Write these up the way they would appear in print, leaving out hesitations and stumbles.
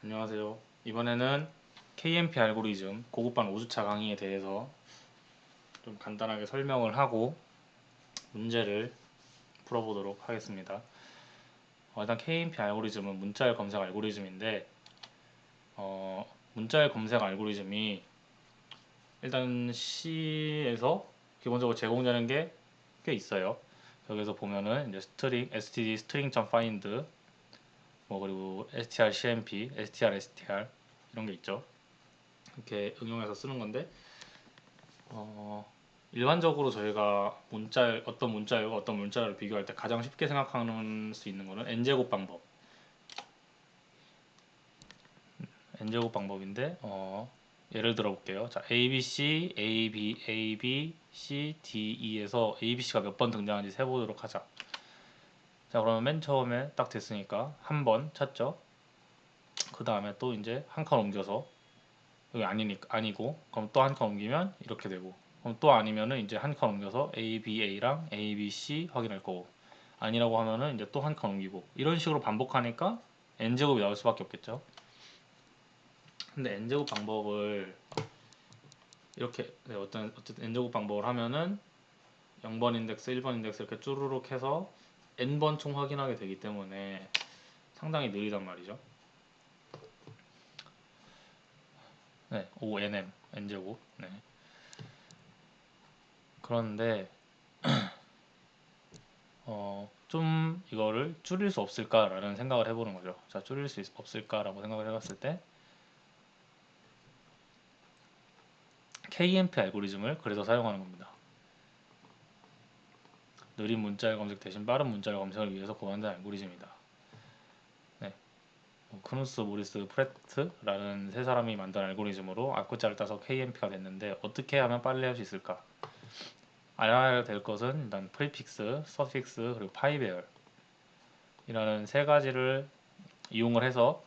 안녕하세요. 이번에는 KMP 알고리즘 고급반 5주차 강의에 대해서 좀 간단하게 설명을 하고 문제를 풀어보도록 하겠습니다. 일단 KMP 알고리즘은 문자열 검색 알고리즘인데 문자열 검색 알고리즘이 일단 C에서 기본적으로 제공되는 게 꽤 있어요. 여기서 보면은 이제 스트링, std string.find 그리고 strcmp, str 이런 게 있죠. 이렇게 응용해서 쓰는 건데 어, 일반적으로 저희가 어떤 문자열과 어떤 문자열을 비교할 때 가장 쉽게 생각하는 수 있는 거는 n제곱 방법. n제곱 방법인데 예를 들어 볼게요. 자, ABC, AB, AB, C, D, E에서 ABC가 몇 번 등장하는지 세보도록 하자. 자, 그러면 맨 처음에 딱 됐으니까 한 번 찾죠. 그 다음에 또 이제 한 칸 옮겨서 여기 아니고 그럼 또 한 칸 옮기면 이렇게 되고 그럼 또 아니면은 이제 한 칸 옮겨서 ABA랑 ABC 확인할 거고 아니라고 하면은 이제 또 한 칸 옮기고 이런 식으로 반복하니까 n제곱이 나올 수밖에 없겠죠. 근데 n제곱 방법을 이렇게 어쨌든 n제곱 방법을 하면은 0번 인덱스, 1번 인덱스 이렇게 쭈루룩 해서 n번 총 확인하게 되기 때문에 상당히 느리단 말이죠. 네, ONM n제곱. 네. 그런데 좀 이거를 줄일 수 없을까라는 생각을 해보는 거죠. 자, 줄일 수 없을까라고 생각을 해봤을 때 KMP 알고리즘을 그래서 사용하는 겁니다. 느린 문자열 검색 대신 빠른 문자열 검색을 위해서 고안된 알고리즘이다. 네. 크누스, 모리스, 프레트라는 세 사람이 만든 알고리즘으로 앞글자를 따서 KMP가 됐는데 어떻게 하면 빨리 할 수 있을까? 알아야 될 것은 일단 프리픽스, 서픽스 그리고 파이배열 이라는 세 가지를 이용을 해서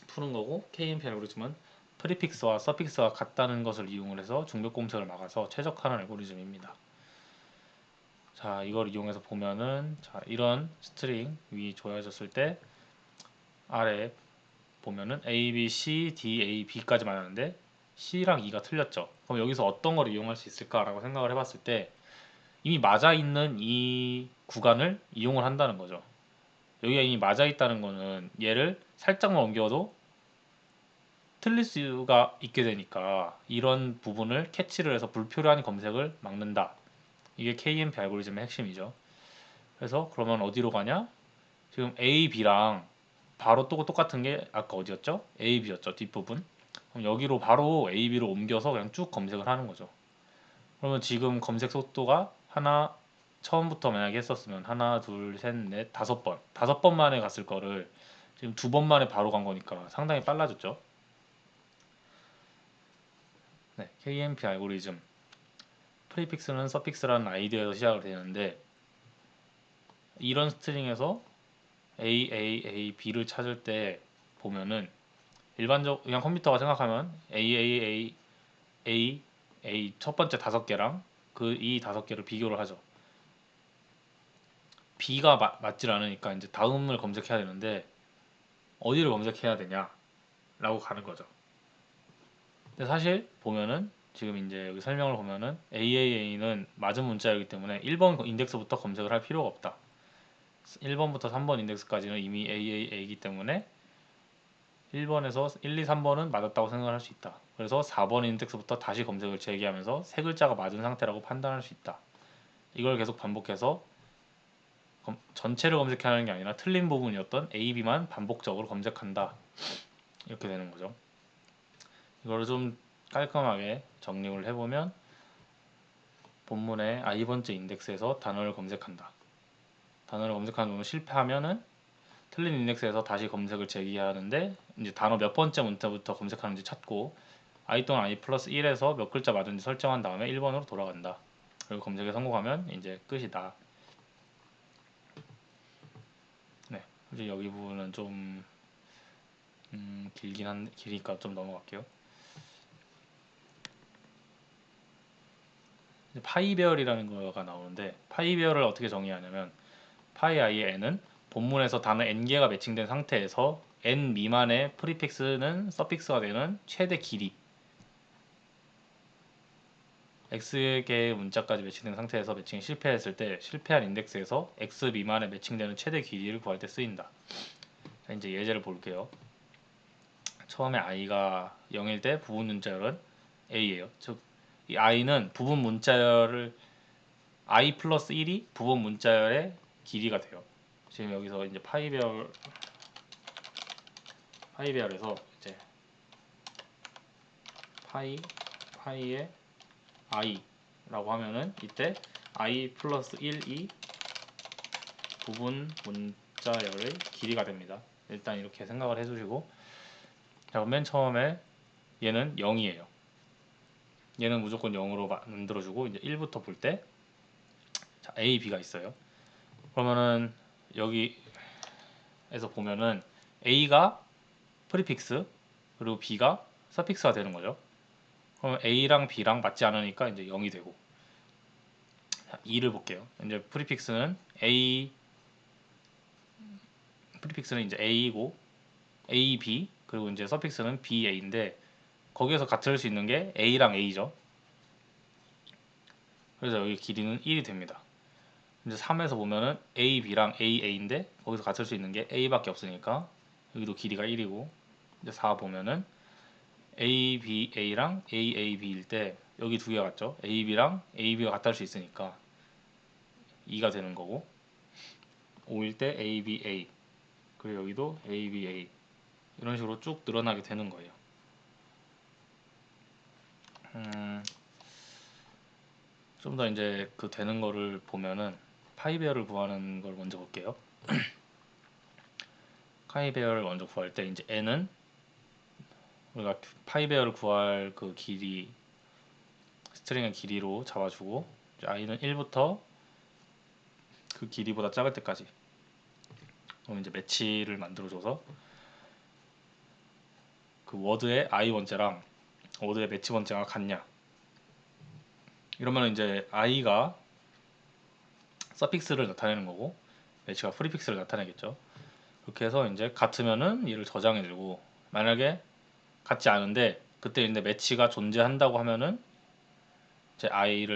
푸는 거고 KMP 알고리즘은 프리픽스와 서픽스가 같다는 것을 이용을 해서 중복 검색을 막아서 최적화하는 알고리즘입니다. 자, 이걸 이용해서 보면은 자, 이런 스트링 위 조여졌을 때 아래 보면은 A, B, C, D, A, B까지 맞았는데 C랑 E가 틀렸죠. 그럼 여기서 어떤 걸 이용할 수 있을까라고 생각을 해봤을 때 이미 맞아 있는 이 구간을 이용을 한다는 거죠. 여기가 이미 맞아 있다는 거는 얘를 살짝만 옮겨도 틀릴 수가 있게 되니까 이런 부분을 캐치를 해서 불필요한 검색을 막는다. 이게 KMP 알고리즘의 핵심이죠. 그래서 그러면 어디로 가냐? 지금 A, B랑 바로 또 똑같은 게 아까 어디였죠? A, B였죠. 뒷부분. 그럼 여기로 바로 A, B로 옮겨서 그냥 쭉 검색을 하는 거죠. 그러면 지금 검색 속도가 처음부터 만약에 했었으면 하나, 둘, 셋, 넷, 다섯 번 만에 갔을 거를 지금 두 번 만에 바로 간 거니까 상당히 빨라졌죠. 네, KMP 알고리즘. 프리픽스는 서픽스라는 아이디어에서 시작을 되는데 이런 스트링에서 AAAB를 찾을 때 보면은 그냥 컴퓨터가 생각하면 AAAA 첫 번째 다섯 개랑 이 다섯 개를 비교를 하죠. B가 맞질 않으니까 이제 다음을 검색해야 되는데 어디를 검색해야 되냐라고 가는 거죠. 근데 사실 보면은 지금 이제 여기 설명을 보면은 AAA는 맞은 문자이기 때문에 1번 인덱스부터 검색을 할 필요가 없다. 1번부터 3번 인덱스까지는 이미 AAA이기 때문에 1번에서 1, 2, 3번은 맞았다고 생각을 할 수 있다. 그래서 4번 인덱스부터 다시 검색을 재개하면서 세 글자가 맞은 상태라고 판단할 수 있다. 이걸 계속 반복해서 전체를 검색하는 게 아니라 틀린 부분이었던 A, B만 반복적으로 검색한다. 이렇게 되는 거죠. 이걸 좀 깔끔하게 정리를 해보면 본문의 이번째 인덱스에서 단어를 검색한다. 단어를 검색하는 중 실패하면은 틀린 인덱스에서 다시 검색을 재개하는데 이제 단어 몇 번째 문자부터 검색하는지 찾고 i 또는 i 플러스 1에서 몇 글자 맞은지 설정한 다음에 1번으로 돌아간다. 그리고 검색에 성공하면 이제 끝이다. 네, 이제 여기 부분은 좀 길니까 좀 넘어갈게요. 파이 배열이라는 거가 나오는데 파이 배열을 어떻게 정의하냐면 파이 i의 n은 본문에서 단어 n개가 매칭된 상태에서 n 미만의 프리픽스는 서픽스가 되는 최대 길이 x개의 문자까지 매칭된 상태에서 매칭이 실패했을 때 실패한 인덱스에서 x 미만에 매칭되는 최대 길이를 구할 때 쓰인다. 자, 이제 예제를 볼게요. 처음에 i가 0일 때 부분 문자열은 a예요. 즉 이 i는 부분 문자열을 i 플러스 1이 부분 문자열의 길이가 돼요. 지금 여기서 이제 파이배열에서 이제 파이의 i라고 하면은 이때 i 플러스 1이 부분 문자열의 길이가 됩니다. 일단 이렇게 생각을 해주시고, 자, 맨 처음에 얘는 0이에요. 얘는 무조건 0으로 만들어주고 이제 1부터 볼 때 A, B가 있어요. 그러면은 여기에서 보면은 A가 프리픽스 그리고 B가 서픽스가 되는 거죠. 그러면 A랑 B랑 맞지 않으니까 이제 0이 되고. 자, 2를 볼게요. 이제 프리픽스는 이제 A고 A, B 그리고 이제 서픽스는 B, A인데 거기에서 같을 수 있는 게 A랑 A죠. 그래서 여기 길이는 1이 됩니다. 이제 3에서 보면은 A, B랑 A, A인데 거기서 같을 수 있는 게 A밖에 없으니까 여기도 길이가 1이고, 이제 4 보면은 A, B, A랑 A, A, B일 때 여기 두 개 같죠? A, B랑 A, B가 같을 수 있으니까 2가 되는 거고, 5일 때 A, B, A 그리고 여기도 A, B, A 이런 식으로 쭉 늘어나게 되는 거예요. 좀 더 이제 그 되는 거를 보면은 파이배열을 구하는 걸 먼저 볼게요. 파이배열을 먼저 구할 때 이제 n은 우리가 파이배열을 구할 그 길이 스트링의 길이로 잡아주고, i는 1부터 그 길이보다 작을 때까지. 그럼 이제 매치를 만들어줘서 그 워드의 i 번째랑 워드의 매치 번째가 같냐, 이러면 이제 i가 서픽스를 나타내는 거고 매치가 프리픽스를 나타내겠죠. 그렇게 해서 이제 같으면은 얘를 저장해주고, 만약에 같지 않은데 그때 이제 매치가 존재한다고 하면은 이제 i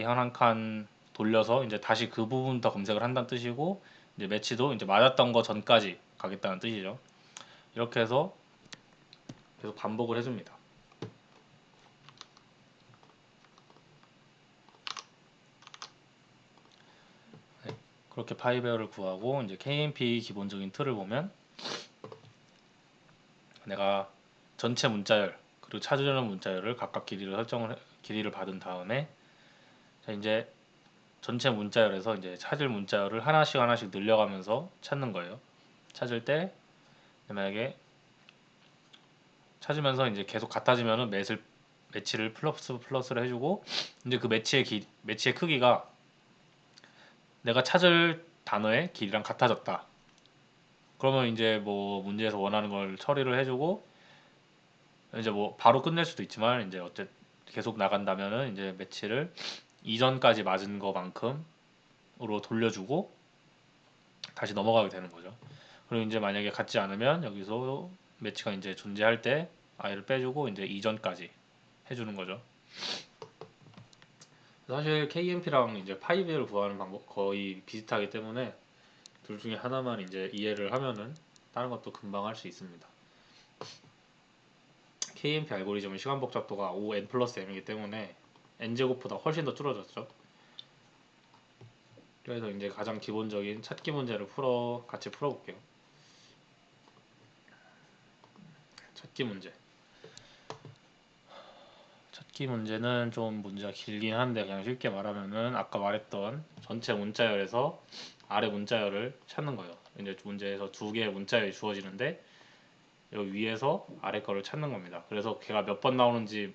한 칸 돌려서 이제 다시 그 부분부터 검색을 한다는 뜻이고, 이제 매치도 이제 맞았던 거 전까지 가겠다는 뜻이죠. 이렇게 해서 계속 반복을 해줍니다. 네, 그렇게 파이배열을 구하고 이제 KMP 기본적인 틀을 보면 내가 전체 문자열 그리고 찾으려는 문자열을 각각 길이를 받은 다음에, 자 이제 전체 문자열에서 이제 찾을 문자열을 하나씩 늘려가면서 찾는 거예요. 찾을 때 만약에 찾으면서 이제 계속 같아지면은 매치를 플러스를 해주고, 이제 그 매치의 크기가 내가 찾을 단어의 길이랑 같아졌다. 그러면 이제 뭐 문제에서 원하는 걸 처리를 해주고, 이제 뭐 바로 끝낼 수도 있지만 이제 계속 나간다면은 이제 매치를 이전까지 맞은 거만큼으로 돌려주고 다시 넘어가게 되는 거죠. 그리고 이제 만약에 같지 않으면 여기서 매치가 이제 존재할 때 i를 빼주고 이제 이전까지 해주는 거죠. 사실 KMP랑 이제 파이배를 구하는 방법 거의 비슷하기 때문에 둘 중에 하나만 이제 이해를 하면은 다른 것도 금방 할 수 있습니다. KMP 알고리즘은 시간 복잡도가 5n 플러스 m이기 때문에 n제곱보다 훨씬 더 줄어졌죠. 그래서 이제 가장 기본적인 찾기 문제를 같이 풀어볼게요. 찾기 문제. 찾기 문제는 좀 문제가 길긴 한데 그냥 쉽게 말하면은 아까 말했던 전체 문자열에서 아래 문자열을 찾는 거예요. 이제 문제에서 두 개의 문자열이 주어지는데 여기 위에서 아래 거를 찾는 겁니다. 그래서 걔가 몇 번 나오는지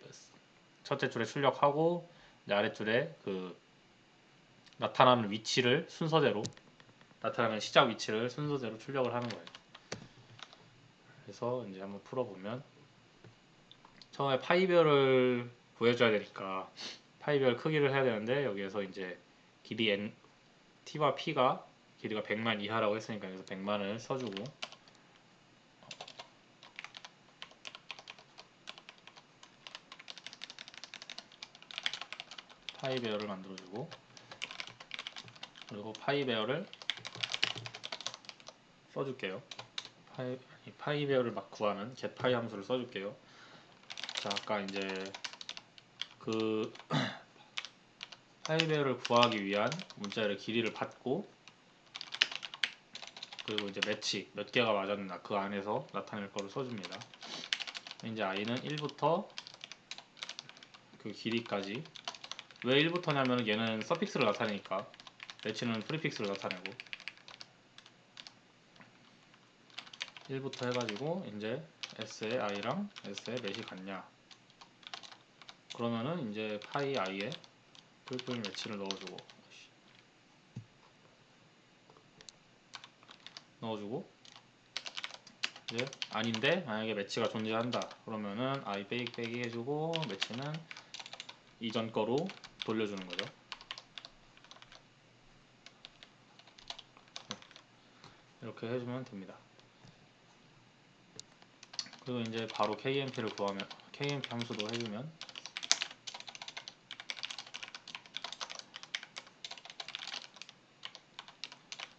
첫째 줄에 출력하고 이제 아래 줄에 그 나타나는 위치를 순서대로 나타나는 시작 위치를 순서대로 출력을 하는 거예요. 그래서 이제 한번 풀어보면 처음에 파이별을 구해줘야 되니까 파이별 크기를 해야 되는데 여기에서 이제 길이 n t와 p가 길이가 100만 이하라고 했으니까 여기서 100만을 써주고, 파이 베어를 만들어주고, 그리고 파이 베어를 써줄게요. 파이 베어를 막 구하는 get 파이 함수를 써줄게요. 자, 아까 이제 그 파이 베어를 구하기 위한 문자열의 길이를 받고, 그리고 이제 매치 몇 개가 맞았나 그 안에서 나타낼 거를 써줍니다. 이제 i는 1부터 그 길이까지. 왜 1부터냐면 얘는 서픽스를 나타내니까, 매치는 프리픽스를 나타내고, 1부터 해가지고 이제 s의 i랑 s의 매치 같냐, 그러면은 이제 파이 i에 뿔뿔 매치를 넣어주고 이제 아닌데 만약에 매치가 존재한다 그러면은 i 빼기 해주고 매치는 이전 거로 돌려주는 거죠. 이렇게 해주면 됩니다. 그리고 이제 바로 KMP를 구하면, KMP 함수도 해주면,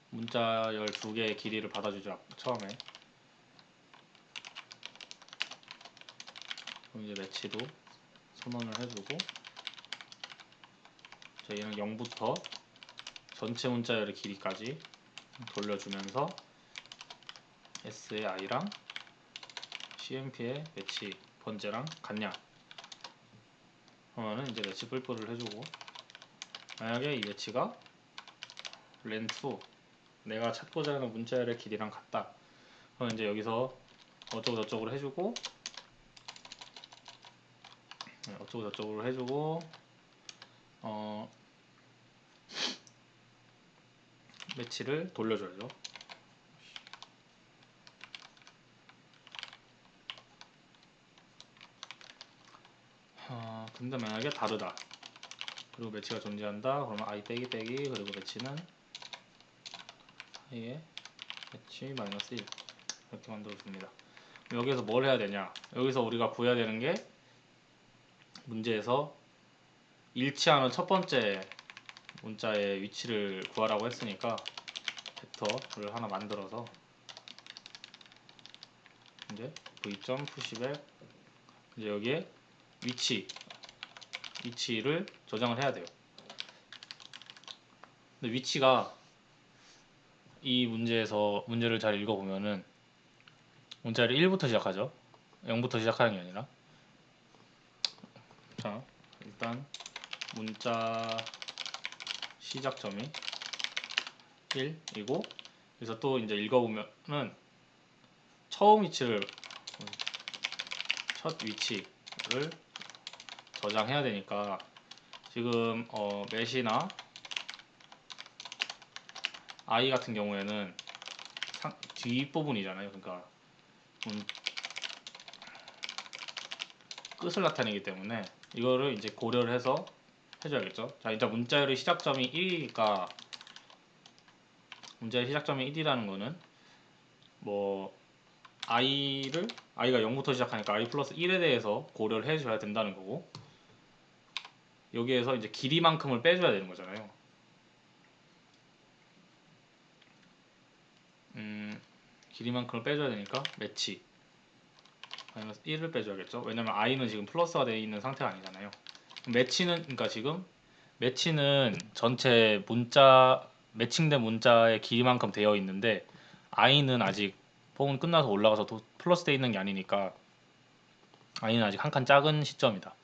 문자열 2개의 길이를 받아주죠. 처음에. 그럼 이제 매치도 선언을 해주고, 저희는 0부터 전체 문자열의 길이까지 돌려주면서 s의 i랑 cmp의 매치 번째랑 같냐, 그러면은 이제 매치 뿔뿔을 해주고, 만약에 이 매치가 len2 내가 찾고자 하는 문자열의 길이랑 같다, 그럼 이제 여기서 어쩌고 저쩌고를 해주고, 어쩌고 저쩌고를 해주고, 매치를 돌려줘야죠. 근데 만약에 다르다, 그리고 매치가 존재한다, 그러면 i 빼기 그리고 매치는 i의 매치 마이너스 1 이렇게 만들어줍니다. 여기서 뭘 해야 되냐, 여기서 우리가 구해야 되는 게 문제에서 일치하는 첫 번째 문자의 위치를 구하라고 했으니까 벡터를 하나 만들어서 이제 v.pushback 이제 여기에 위치를 저장을 해야 돼요. 근데 위치가 이 문제에서 문제를 잘 읽어보면은 문자를 1부터 시작하죠. 0부터 시작하는 게 아니라. 자, 일단 문자 시작점이 1이고, 그래서 또 이제 읽어보면은 첫 위치를 저장해야 되니까, 지금 매시나 i 같은 경우에는 뒷부분이잖아요. 그러니까 끝을 나타내기 때문에 이거를 이제 고려를 해서 해줘야겠죠. 자, 일단 문자열의 시작점이 1이니까, 문자의 시작점이 1이라는 거는 뭐 i가 0부터 시작하니까 i 플러스 1에 대해서 고려를 해줘야 된다는 거고, 여기에서 이제 길이만큼을 빼줘야 되는 거잖아요. 길이만큼을 빼줘야 되니까 매치 마이너스 1을 빼줘야겠죠. 왜냐면 i는 지금 플러스가 되어 있는 상태가 아니잖아요. 그러니까 지금 매치는 전체 문자, 매칭된 문자의 길이만큼 되어 있는데 i는 아직 폼은 끝나서 올라가서 플러스 되어 있는 게 아니니까 i는 아직 한 칸 작은 시점이다.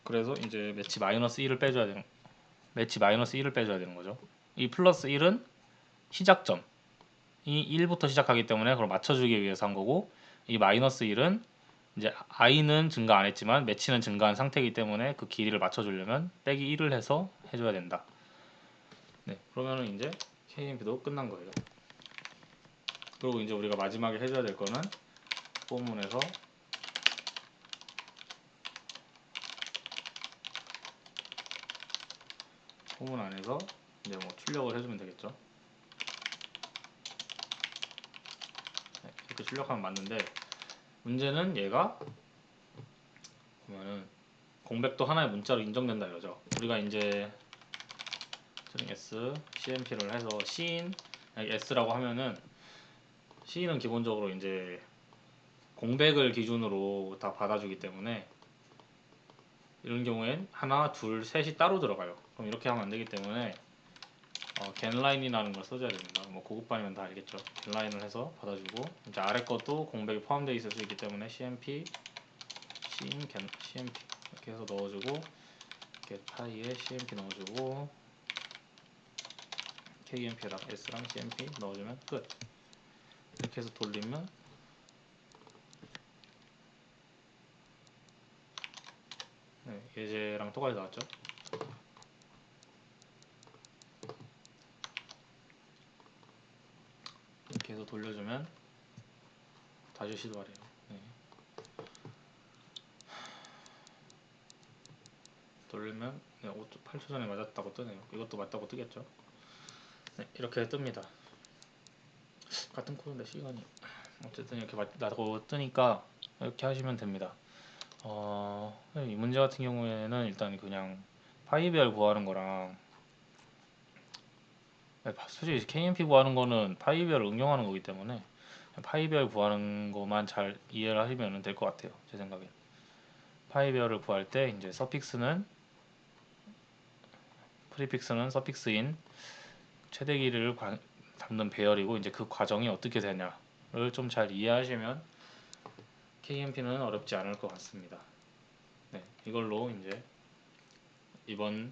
그래서 이제 매치 마이너스 1을 빼줘야 되는 거죠. 이 플러스 1은 시작점, 이 1부터 시작하기 때문에 그걸 맞춰주기 위해서 한 거고, 이 마이너스 1은 이제 i는 증가 안 했지만 매치는 증가한 상태이기 때문에 그 길이를 맞춰주려면 빼기 1을 해서 해줘야 된다. 네, 그러면은 이제 KMP도 끝난 거예요. 그리고 이제 우리가 마지막에 해줘야 될 거는 포문에서 포문 안에서 이제 뭐 출력을 해주면 되겠죠. 네, 이렇게 출력하면 맞는데 문제는 얘가 보면은 공백도 하나의 문자로 인정된다 이거죠. 우리가 이제 string s cmp를 해서 cin s라고 하면은 cin은 기본적으로 이제 공백을 기준으로 다 받아주기 때문에 이런 경우엔 하나, 둘, 셋이 따로 들어가요. 그럼 이렇게 하면 안 되기 때문에 getLine이라는 걸 써줘야 됩니다. 뭐 고급반이면 다 알겠죠. getLine을 해서 받아주고 이제 아래 것도 공백이 포함되어 있을 수 있기 때문에 cmp, cin, cmp 이렇게 해서 넣어주고 getPy에 cmp 넣어주고 kmp에다가 s랑 cmp 넣어주면 끝. 이렇게 해서 돌리면 네, 예제랑 똑같이 나왔죠. 이렇게 해서 돌려주면 다시 시도하래요. 네. 돌리면 8초 전에 맞았다고 뜨네요. 이것도 맞다고 뜨겠죠. 네, 이렇게 뜹니다. 같은 코드인데 시간이 어쨌든 이렇게 맞다고 뜨니까 이렇게 하시면 됩니다. 이 문제 같은 경우에는 일단 그냥 파이별 구하는 거랑 솔직히 KMP 구하는 거는 파이별을 응용하는 거기 때문에 파이별 구하는 것만 잘 이해를 하시면 될 것 같아요. 제 생각엔 파이별을 구할 때 이제 서픽스는 프리픽스는 서픽스인 최대 길이를 담는 배열이고 이제 그 과정이 어떻게 되냐를 좀 잘 이해하시면 KMP는 어렵지 않을 것 같습니다. 네, 이걸로 이제 이번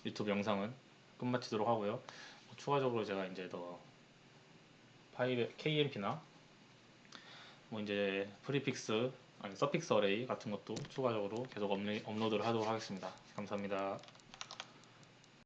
유튜브 영상은 끝마치도록 하고요. 추가적으로 제가 이제 더 KMP나 뭐 이제 프리픽스 아니 서픽스 어레이 같은 것도 추가적으로 계속 업로드를 하도록 하겠습니다. 감사합니다.